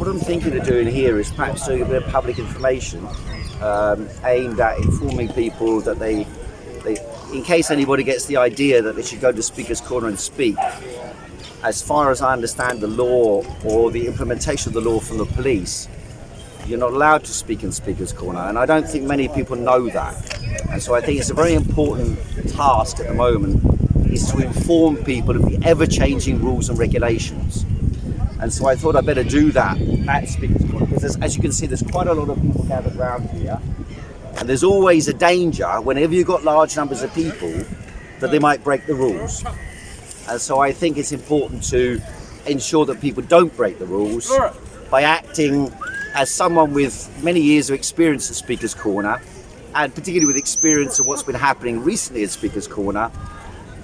what I'm thinking of doing here is perhaps doing a bit of public information aimed at informing people that they, in case anybody gets the idea that they should go to Speaker's Corner and speak. As far as I understand the law or the implementation of the law from the police, you're not allowed to speak in Speaker's Corner, and I don't think many people know that. And so I think it's a very important task at the moment is to inform people of the ever-changing rules and regulations. And so I thought I'd better do that at Speaker's Corner, because as you can see, there's quite a lot of people gathered around here, and there's always a danger whenever you've got large numbers of people that they might break the rules. And so I think it's important to ensure that people don't break the rules by acting as someone with many years of experience at Speaker's Corner, and particularly with experience of what's been happening recently at Speaker's Corner.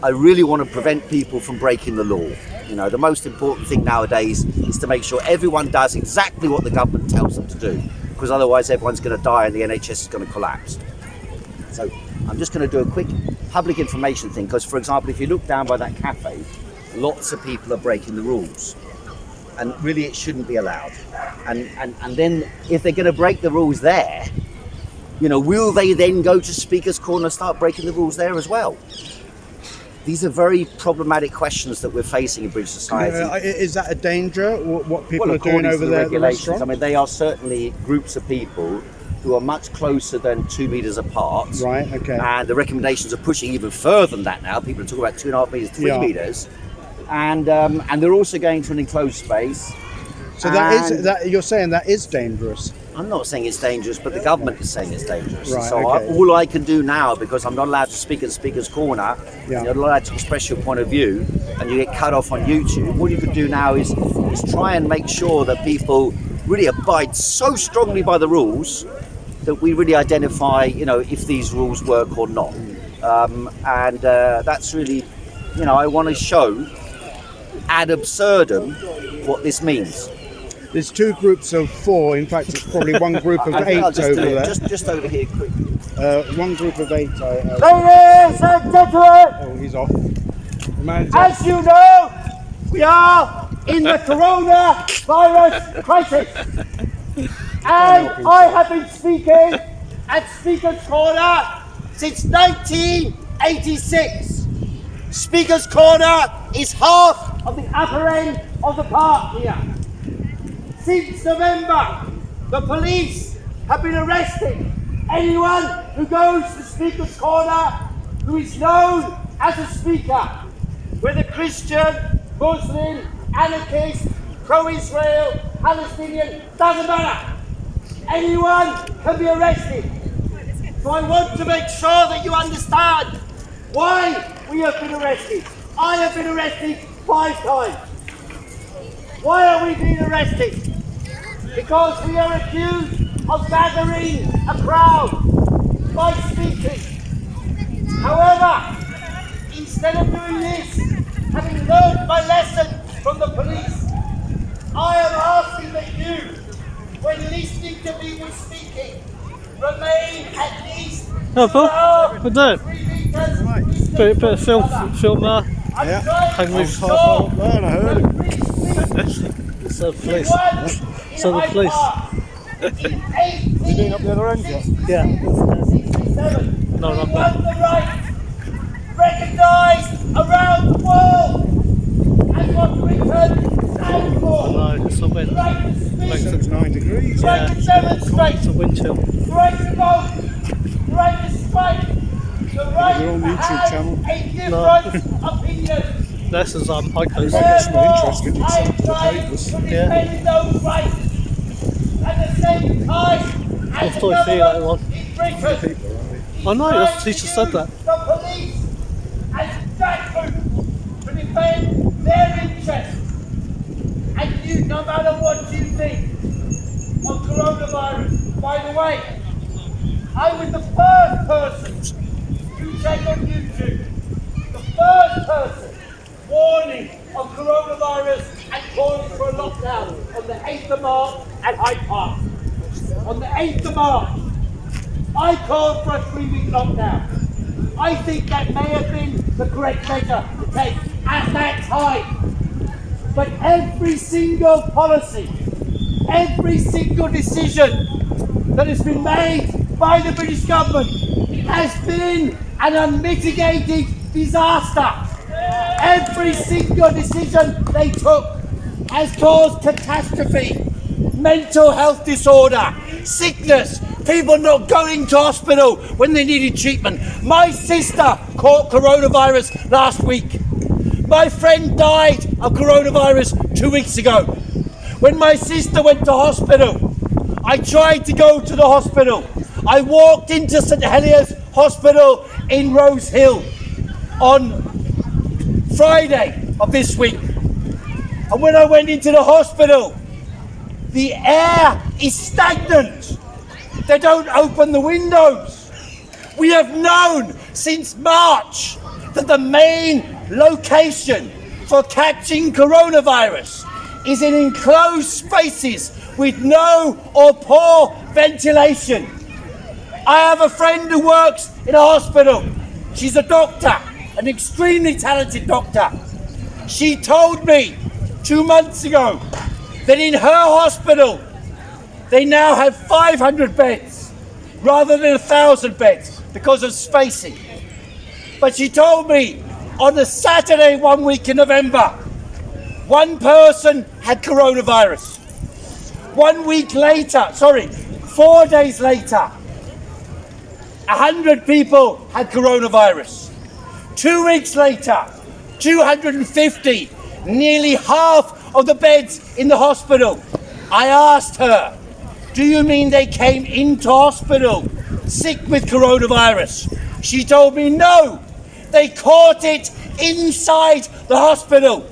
I really want to prevent people from breaking the law. You know, the most important thing nowadays is to make sure everyone does exactly what the government tells them to do, because otherwise everyone's going to die and the NHS is going to collapse. So I'm just going to do a quick public information thing, because for example, if you look down by that cafe, lots of people are breaking the rules, and really it shouldn't be allowed. And then if they're going to break the rules there, you know, will they then go to Speaker's Corner and start breaking the rules there as well? These are very problematic questions that we're facing in British society. Is that a danger, what people are doing over there at the restaurant? I mean, they are certainly groups of people who are much closer than 2 meters apart. Right, okay. And the recommendations are pushing even further than that now. People are talking about 2.5 meters, 3 meters. And they're also going to an enclosed space. So that you're saying that is dangerous? I'm not saying it's dangerous, but the government is saying it's dangerous. Right, so okay. all I can do now, because I'm not allowed to speak at Speaker's Corner, you're not allowed to express your point of view, and you get cut off on YouTube, all you can do now is try and make sure that people really abide so strongly by the rules that we really identify, you know, if these rules work or not. That's really, you know, I want to show ad absurdum what this means. There's 2 groups of 4. In fact, it's probably one group of 8 over there. Just over here, quickly. One group of 8. Ladies and gentlemen! Oh, he's off. The man's As off. you know, we are in the coronavirus crisis. And I have been speaking at Speaker's Corner since 1986. Speaker's Corner is half of the upper end of the park here. Since November, the police have been arresting anyone who goes to Speaker's Corner who is known as a speaker, whether Christian, Muslim, anarchist, pro-Israel, Palestinian, doesn't matter. Anyone can be arrested. So I want to make sure that you understand why we have been arrested. I have been arrested 5 times. Why are we being arrested? Because we are accused of gathering a crowd by speaking. However, instead of doing this, having learned my lesson from the police, I am asking that you, when listening to people speaking, remain at least 3 meters. Bit of film there. Yeah. Hang with Oh, man, I heard him. So the police. So the police. You been up the other end yet? Yeah. No, we not want the right recognised around the world as what Britain stands for. No, it's a wind. The right to speak, It's 9 degrees. the right to demonstrate, It's a wind chill. the right to vote, the right to strike, the right You're on to the YouTube have channel. a different opinion. This is Heiko's. That's my interest, Therefore, getting I some of the try papers. to defend those rights. At the same time, as the thought you feel like one. government in Britain I know, the teacher said that. the police as jackboots to defend their interests. And you, no matter what you think of coronavirus, by the way, I was the first person to check on YouTube, the first person warning of coronavirus and calling for a lockdown on the 8th of March at Hyde Park. On the 8th of March, I called for a 3-week lockdown. I think that may have been the correct measure to take at that time. But every single policy Every single decision that has been made by the British government has been an unmitigated disaster. Every single decision they took has caused catastrophe, mental health disorder, sickness, people not going to hospital when they needed treatment. My sister caught coronavirus last week. My friend died of coronavirus 2 weeks ago. When my sister went to hospital, I tried to go to the hospital. I walked into St Heliers Hospital in Rose Hill on Friday of this week. And when I went into the hospital, the air is stagnant. They don't open the windows. We have known since March that the main location for catching coronavirus is in enclosed spaces with no or poor ventilation. I have a friend who works in a hospital. She's a doctor, an extremely talented doctor. She told me 2 months ago that in her hospital they now have 500 beds rather than 1,000 beds because of spacing. But she told me on a Saturday 1 week in November, one person had coronavirus. 1 week later, 4 days later, 100 people had coronavirus. 2 weeks later, 250, nearly half of the beds in the hospital. I asked her, do you mean they came into hospital sick with coronavirus? She told me no, they caught it inside the hospital.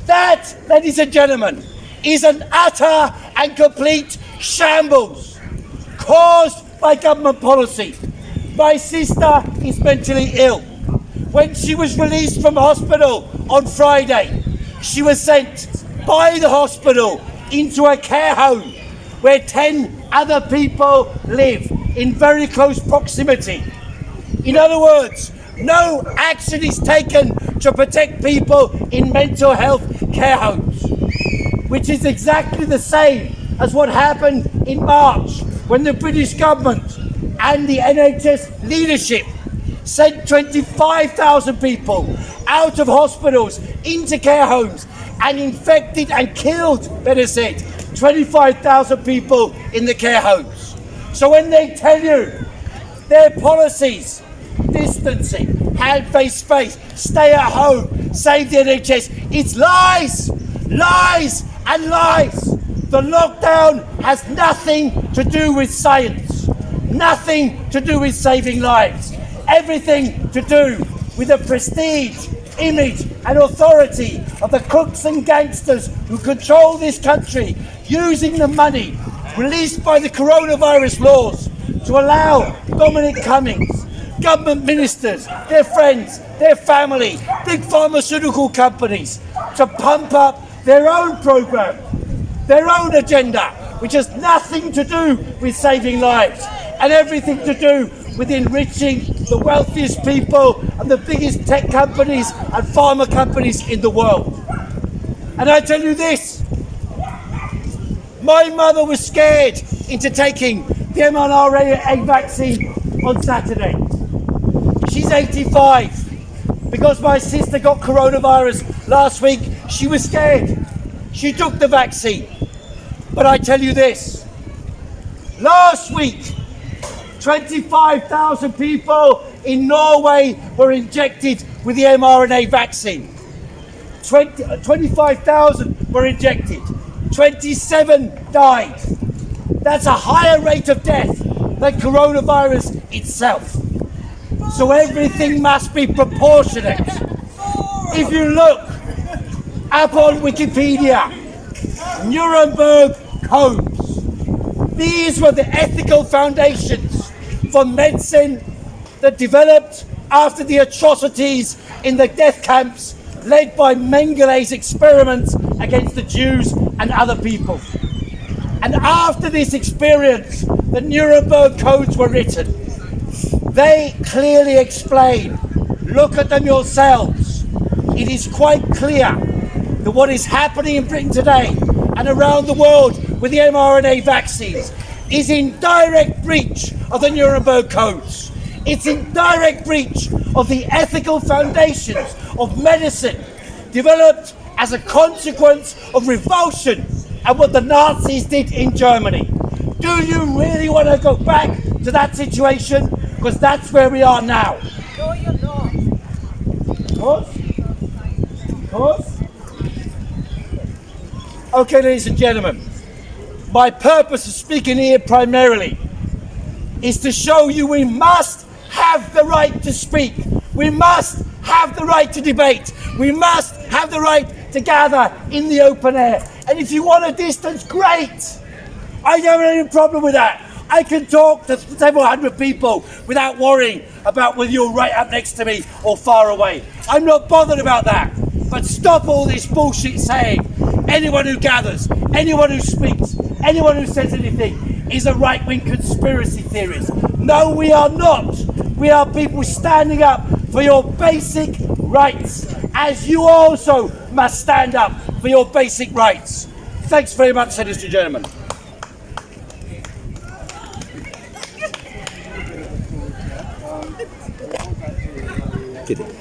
That, ladies and gentlemen, is an utter and complete shambles caused by government policy. My sister is mentally ill. When she was released from hospital on Friday, she was sent by the hospital into a care home where 10 other people live in very close proximity. In other words, no action is taken to protect people in mental health care homes, which is exactly the same as what happened in March when the British government and the NHS leadership sent 25,000 people out of hospitals into care homes and infected and killed, better said, 25,000 people in the care homes. So when they tell you their policies, distancing, hand-face space, stay at home, save the NHS, it's lies, lies and lies. The lockdown has nothing to do with science, nothing to do with saving lives, everything to do with the prestige, image and authority of the crooks and gangsters who control this country, using the money released by the coronavirus laws to allow Dominic Cummings, government ministers, their friends, their family, big pharmaceutical companies to pump up their own program, their own agenda, which has nothing to do with saving lives and everything to do with enriching the wealthiest people and the biggest tech companies and pharma companies in the world. And I tell you this, my mother was scared into taking the mRNA vaccine on Saturday. She's 85. Because my sister got coronavirus last week, she was scared. She took the vaccine. But I tell you this, last week, 25,000 people in Norway were injected with the mRNA vaccine. 25,000 were injected. 27 died. That's a higher rate of death than coronavirus itself. So everything must be proportionate. If you look up on Wikipedia, Nuremberg codes, these were the ethical foundations for medicine that developed after the atrocities in the death camps led by Mengelé's experiments against the Jews and other people. And after this experience, the Nuremberg codes were written. They clearly explain, look at them yourselves. It is quite clear that what is happening in Britain today and around the world with the mRNA vaccines is in direct breach of the Nuremberg codes. It's in direct breach of the ethical foundations of medicine developed as a consequence of revulsion and what the Nazis did in Germany. Do you really want to go back to that situation? Because that's where we are now. No, you're not. Pause. Okay, ladies and gentlemen, my purpose of speaking here primarily is to show you we must have the right to speak. We must have the right to debate. We must have the right to gather in the open air. And if you want a distance, great. I don't have any problem with that. I can talk to several hundred people without worrying about whether you're right up next to me or far away. I'm not bothered about that. But stop all this bullshit saying anyone who gathers, anyone who speaks, anyone who says anything is a right-wing conspiracy theorist. No, we are not. We are people standing up for your basic rights, as you also must stand up for your basic rights. Thanks very much, ladies and gentlemen. Did it?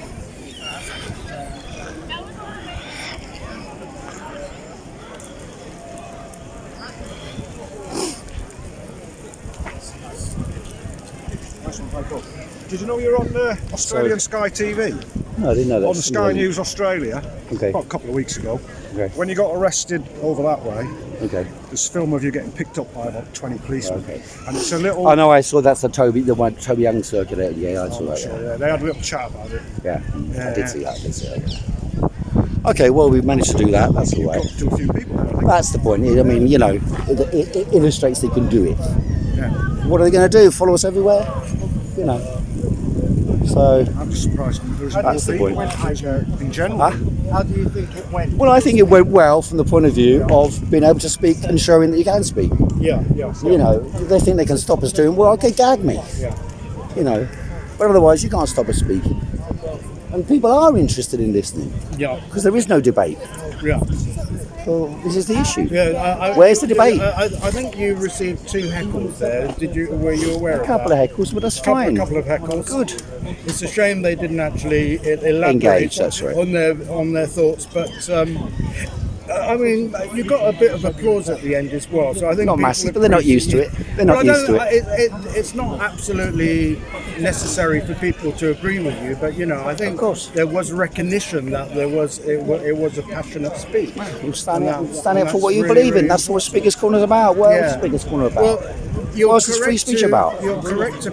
Did you know you're on Australian Sky TV? No, I didn't know that. On the Sky News Australia, Okay. about a couple of weeks ago. Okay. When you got arrested over that way, Okay. there's film of you getting picked up by about 20 policemen. Okay. And it's a little... I know. I saw that's the Toby Young circular. Yeah, I saw that. Sure, Yeah. yeah, they had a little chat about it. Yeah, Yeah, I did yeah. see that. Yeah. Okay, well, we've managed to do that. That's all right. Talked to a few people there, I think. That's the point. I mean, you know, it illustrates they can do it. Yeah. What are they going to do? Follow us everywhere? You know. So, I'm just surprised there isn't That's the more point. people in general. Huh? How do you think it went? well, I think it went well from the point of view of being able to speak and showing that you can speak. Yeah. You know, they think they can stop us doing, well, okay, gag me. Yeah. You know, but otherwise you can't stop us speaking. And people are interested in listening Yeah. because there is no debate. Yeah. Well, this is the issue. Yeah, Where's the debate? I think you received 2 heckles there. Were you aware A of couple that? of heckles, but that's A fine. couple of heckles. Good. It's a shame they didn't actually elaborate Engage, that's right. on their thoughts, but I mean, you got a bit of applause at the end as well. So I think Not people massive, but they're not used to it. They're not Well, I used to don't- it. It's not absolutely necessary for people to agree with you, but you know, I think Of course. there was recognition that it was a passionate speech. You stand And up that- for and what you that's believe really, in. That's what Speaker's Corner is about. What else is Speaker's Corner about? Well, you're What else is free correct speech to- about? You're correct to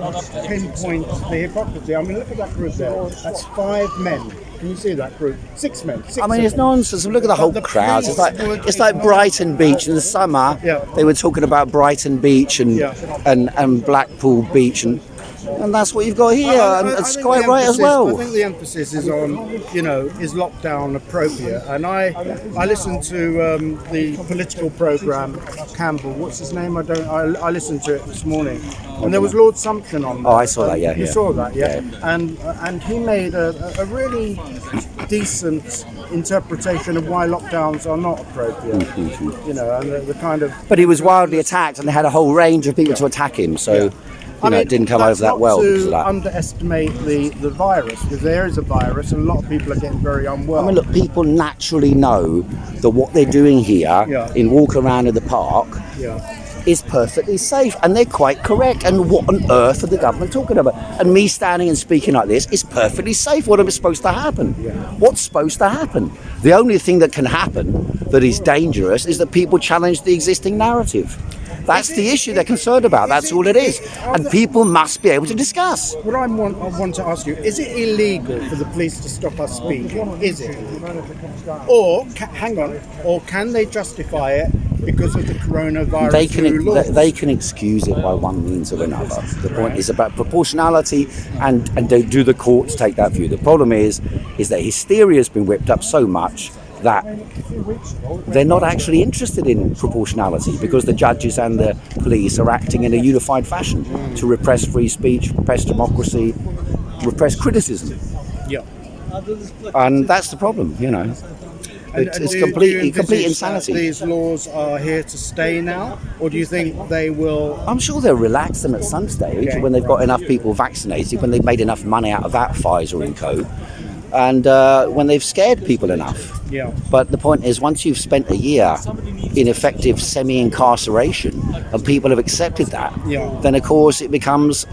pinpoint the hypocrisy. I mean, look at that group there. That's 5 men. Can you see that group? 6 men. I mean, it's nonsense. Look at the whole the crowd. police It's like Brighton Beach in the summer. Yeah. They were talking about Brighton Beach and Yeah. and Blackpool Beach and that's what you've got here. And it's think quite the right as emphasis- well. I think the emphasis is on, you know, is lockdown appropriate? And I listened to the political programme, Campbell. What's his name? I listened to it this morning, and there was Lord Sumption on there. Oh, I saw that, yeah, You yeah. saw that, yeah. Yeah. And he made a really decent interpretation of why lockdowns are not appropriate. Mm-hmm. You know, and the kind of. But he was wildly attacked, and they had a whole range of people to attack him. So, you know, it didn't come over that well because of Not that. to underestimate the virus, because there is a virus, and a lot of people are getting very unwell. I mean, look, people naturally know that what they're doing here Yeah. in walking around in the park Yeah. is perfectly safe, and they're quite correct. And what on earth are the government talking about? And me standing and speaking like this is perfectly safe. What is supposed to happen? What's supposed to happen? The only thing that can happen that is dangerous is that people challenge the existing narrative. That's the issue they're concerned about. That's all it is. And people must be able to discuss. What I want to ask you, is it illegal for the police to stop us speaking? Is it? Or, hang on, or can they justify it because of the coronavirus laws? They can excuse it by one means or another. The point is about proportionality, and do the courts take that view? The problem is that hysteria has been whipped up so much that they're not actually interested in proportionality, because the judges and the police are acting in a unified fashion to repress free speech, repress democracy, repress criticism. Yeah. And that's the problem, you know. It's do complete you envisage insanity. that these laws are here to stay now, or do you think they will? I'm sure they'll relax them at some stage Okay. when they've got enough people vaccinated, when they've made enough money out of that, Pfizer and Co. And when they've scared people enough. Yeah. But the point is, once you've spent a year in effective semi-incarceration and people have accepted that, Yeah. then of course it becomes,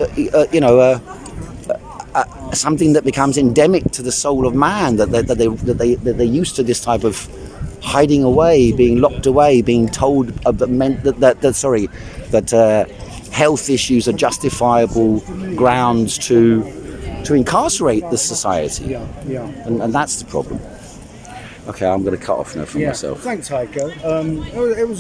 something that becomes endemic to the soul of man, that they're used to this type of hiding away, being locked away, being told that health issues are justifiable grounds to incarcerate the society. Yeah. Yeah. And that's the problem. Okay, I'm going to cut off now for Yeah. myself. Thanks, Heiko. It was